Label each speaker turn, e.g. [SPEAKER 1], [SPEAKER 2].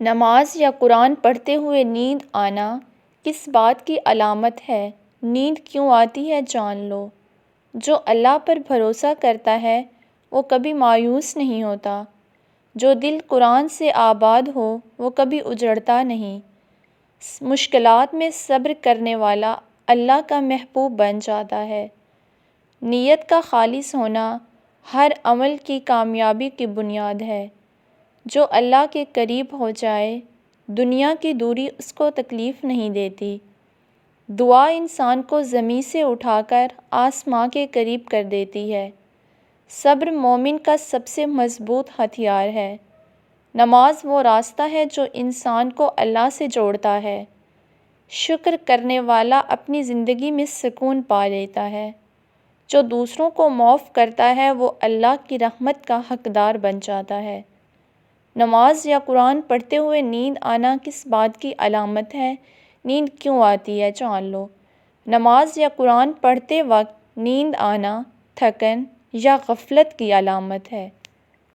[SPEAKER 1] نماز یا قرآن پڑھتے ہوئے نیند آنا کس بات کی علامت ہے؟ نیند کیوں آتی ہے جان لو۔ جو اللہ پر بھروسہ کرتا ہے وہ کبھی مایوس نہیں ہوتا۔ جو دل قرآن سے آباد ہو وہ کبھی اجڑتا نہیں۔ مشکلات میں صبر کرنے والا اللہ کا محبوب بن جاتا ہے۔ نیت کا خالص ہونا ہر عمل کی کامیابی کی بنیاد ہے۔ جو اللہ کے قریب ہو جائے دنیا کی دوری اس کو تکلیف نہیں دیتی۔ دعا انسان کو زمین سے اٹھا کر آسماں کے قریب کر دیتی ہے۔ صبر مومن کا سب سے مضبوط ہتھیار ہے۔ نماز وہ راستہ ہے جو انسان کو اللہ سے جوڑتا ہے۔ شکر کرنے والا اپنی زندگی میں سکون پا لیتا ہے۔ جو دوسروں کو معاف کرتا ہے وہ اللہ کی رحمت کا حقدار بن جاتا ہے۔ نماز یا قرآن پڑھتے ہوئے نیند آنا کس بات کی علامت ہے؟ نیند کیوں آتی ہے جان لو۔ نماز یا قرآن پڑھتے وقت نیند آنا تھکن یا غفلت کی علامت ہے۔